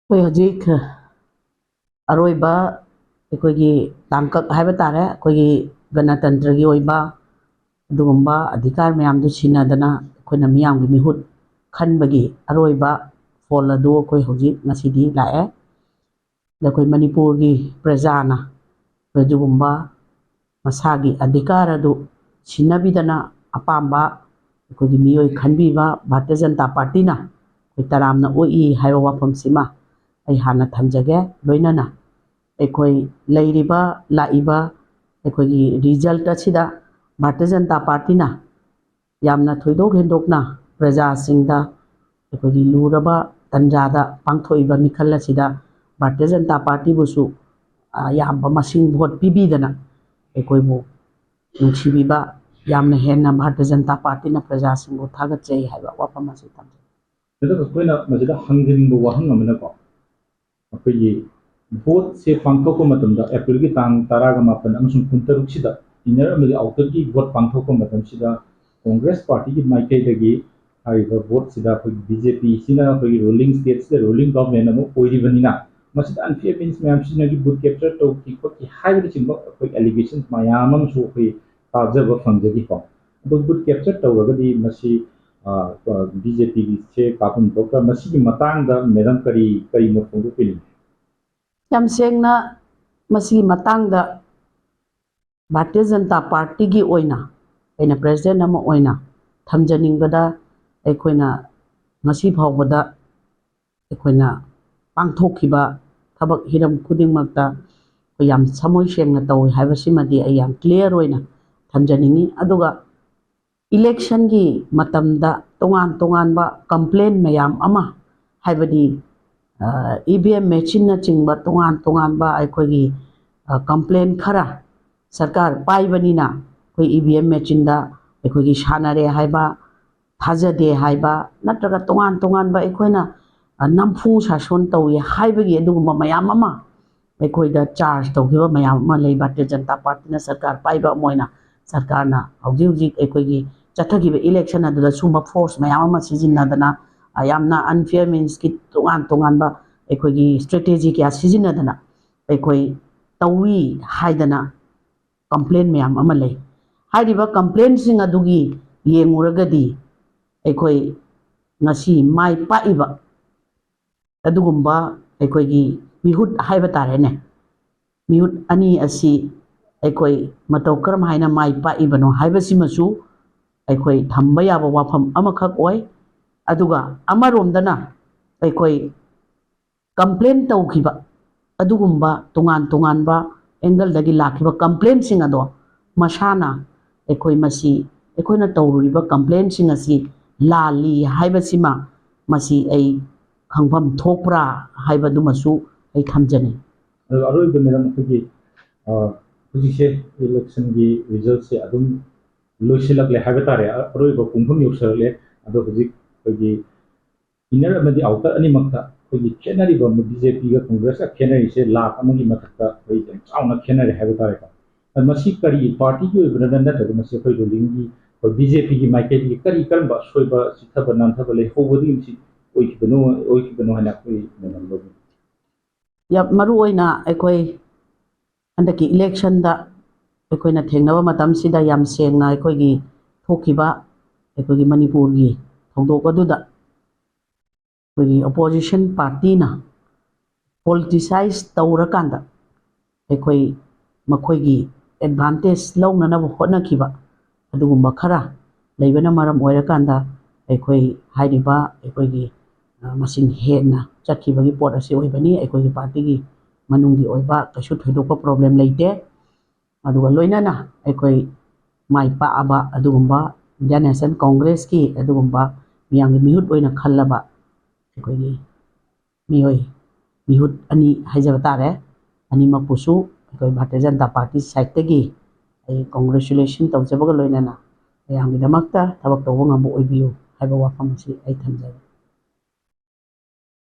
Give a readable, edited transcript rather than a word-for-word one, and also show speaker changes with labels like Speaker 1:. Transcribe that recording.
Speaker 1: ꯑꯩꯈꯣꯏ ꯍꯧꯖꯤꯛ ꯑꯔꯣꯏꯕ ꯑꯩꯈꯣꯏꯒꯤ ꯇꯥꯡꯀꯛ ꯍꯥꯏꯕ ꯇꯥꯔꯦ ꯑꯩꯈꯣꯏꯒꯤ ꯒꯅꯇꯟꯇ꯭ꯔꯒꯤ ꯑꯣꯏꯕ ꯑꯗꯨꯒꯨꯝꯕ ꯑꯙꯤꯀꯥꯔ ꯃꯌꯥꯝꯗꯨ ꯁꯤꯟꯅꯗꯅ ꯑꯩꯈꯣꯏꯅ ꯃꯤꯌꯥꯝꯒꯤ ꯃꯤꯍꯨꯠ ꯈꯟꯕꯒꯤ ꯑꯔꯣꯏꯕ ꯐꯣꯜ ꯑꯗꯨ ꯑꯩꯈꯣꯏ ꯍꯧꯖꯤꯛ ꯉꯁꯤꯗꯤ ꯂꯥꯛꯑꯦ꯫ ꯑꯩꯈꯣꯏ ꯃꯅꯤꯄꯨꯔꯒꯤ ꯄ꯭ꯔꯖꯥꯅ ꯑꯗꯨꯒꯨꯝꯕ ꯃꯁꯥꯒꯤ ꯑꯙꯤꯀꯥꯔ ꯑꯗꯨ ꯁꯤꯟꯅꯕꯤꯗꯅ ꯑꯄꯥꯝꯕ ꯑꯩꯈꯣꯏꯒꯤ ꯃꯤꯑꯣꯏ ꯈꯟꯕꯤꯕ ꯚꯥꯔꯇꯤꯌ ꯖꯅꯇꯥ ꯄꯥꯔꯇꯤꯅ ꯑꯩꯈꯣꯏ ꯇꯔꯥꯝꯅ ꯑꯣꯛꯏ ꯍꯥꯏꯕ ꯋꯥꯐꯝꯁꯤꯃ ꯑꯩ ꯍꯥꯟꯅ ꯊꯝꯖꯒꯦ꯫ ꯂꯣꯏꯅꯅ ꯑꯩꯈꯣꯏ ꯂꯩꯔꯤꯕ ꯂꯥꯛꯏꯕ ꯑꯩꯈꯣꯏꯒꯤ ꯔꯤꯖꯜꯠ ꯑꯁꯤꯗ ꯚꯥꯔꯇꯤꯌ ꯖꯅꯇꯥ ꯄꯥꯔꯇꯤꯅ ꯌꯥꯝꯅ ꯊꯣꯏꯗꯣꯛ ꯍꯦꯟꯗꯣꯛꯅ प्रजासिंदा अखोगी लूरबा तंजादा पांथोइबा मिखल असिदा भारतीय जनता पार्टी बुसु याम मसिंग भोट पीबीदना अखोइबु नुंसिबीबा यामना हेन्ना भारतीय जनता पार्टी ना प्रजासिंगु थागतजै हाइबा वाफम असे तमजे
Speaker 2: जदा कोइना मजिदा हंगिनबु वहंग अमनको अखोगी भोट से पांथोको मतमदा अप्रैल की तांग 18 अमसुंग 16 सिदा इनर अमदि आउटर की भोट पांथोको मतम सिदा कांग्रेस पार्टी की माइकेदगी हाइबा भोट सिदा बीजेपी सिना रूलिंग स्टेट से रूलिंग गवर्नमेंट अमु ओइरिबनिना मसिदा अनफेयर मीन्स मैम सिना की भोट कैप्चर तो की को की हाइबा चिंबा कोई एलिगेशन मयाम अम सु कोई ताजब फंगजगी को तो भोट कैप्चर तौरगदी मसि बीजेपी से काफन तोका मसि की मतांगदा मैडम करी करी मोफोंगो पेनि
Speaker 1: याम सेंगना मसि मतांगदा भारतीय जनता पार्टी की ओइना अइना प्रेसिडेंट अमा ओइना थमजनिंगदा अखोइना ngasi phawbada अखोइना पांथोखिबा थबक हिरम खुदिंगमक्ता याम समोय सेंगना तौइ हाइबसिमदि अइ याम क्लियर ओइना थमजनिंगी अदुगा इलेक्शन की मतमदा तोंगान तोंगानबा कंप्लेन मयाम अमा हाइबदि ईवीएम मशीन ना चिंगबा तोंगान तोंगानबा अखोइगी कंप्लेन खरा सरकार पाइबनिना कोई ईवीएम मशीन दा अखोइगी सानरे हाइबा थाजदे हाइबा नत्रगा तोंगान तोंगानबा अखोइना नमफू सासोन तौइ हाइबगी अदुगुम्बा मयाम अमा अखोइदा चार्ज तौखिबा मयाम अमा लई भारतीय जनता पार्टी ना सरकार पाइबा मोइना सरकार ना हौजी हौजी अखोइगी चथगिबा इलेक्शन अदुदा सुंबा फोर्स मयाम अमा सिजिन्नदना यामना अनफेयर मीन्स की तोंगान तोंगानबा अखोइगी स्ट्रेटेजी क्या सिजिन्नदना अखोइ तौइ हाइदना कंप्लेन मयाम अमा लई हाइरिबा कंप्लेन सिंग अदुगी येंगुरगदी अखोइ ngasi mai paiba adugumba अखोइगी मिहुट हाइबा तारेने मिहुट अनि असि अखोइ मतौ करम हाइना mai paibano हाइबसिमसु अखोइ थंबा याबा वाफम अमखक ओइ अदुगा अमरोमदना अखोइ कंप्लेन तौखिबा अदुगुम्बा तोंगान तोंगानबा एंगल दगी लाखिबा कंप्लेन सिंग अदो मसाना अखोइ मसि अखोइना तौरुरिबा कंप्लेन सिंग असि लाली हाइबसिमा मसि अइ खंगफम थोकप्रा हाइबदुमसु अइ थमजनि
Speaker 2: अरोइब मेडम अखोगी हुजिसे इलेक्शन की रिजल्ट से अदुम लोइसिलकले हाइबा तारे अरोइब पुंगफम योसरले अदो हुजिक अखोगी इनर अमदि आउटर अनिमक्ता अखोगी खेनरिबा बीजेपी का कांग्रेस का खेनरि से लाख अमगी मथक्ता अइ चाउना खेनरि हाइबा तारे का मसि करी पार्टी की ओइबना नतग मसि अखोइ रूलिंग की बीजेपी की माइकेट की करी करम सोइबा सिथबा नामथबा ले होबदि मसि ओइखिबनो हाना अखोइ नमलो
Speaker 1: या मरु ओइना अखोइ अंदकी इलेक्शन दा अखोइना थेंगनबा मतमसिदा याम सेंगना अखोइगी थोखिबा अखोइगी मणिपुर की थौदोक अदुदा अखोइगी अपोजिशन पार्टी ना पॉलिटिसाइज तौरकांदा अखोइ मखोइगी एडवांटेज लौननब होटनखिबा अदुगुम्बा खरा लेबना मरम ओइरकांदा अखोइ हाइरिबा अखोइगी मसिंग हेना चखिबगी पोट असे ओइबनी अखोइगी पार्टी की मनुंगी ओइबा कशु थोइदोकपा प्रॉब्लम लेते अदुगा लोइनाना अखोइ माइ पाअबा अदुगुम्बा इंडियन नेशनल कांग्रेस की अदुगुम्बा मियांगी मिहुट ओइना खल्लबा अखोइगी मियोइ मिहुट अनि हाइजबा तारे अनिमपुसु अखोइ भारतीय जनता पार्टी साइड तगी अइ कांग्रेचुलेशन तौजबगा लोइनाना यांगी दमक्ता थबक तौबा ngam ओइबियु हाइबा वाफम असे अइ थमजगे।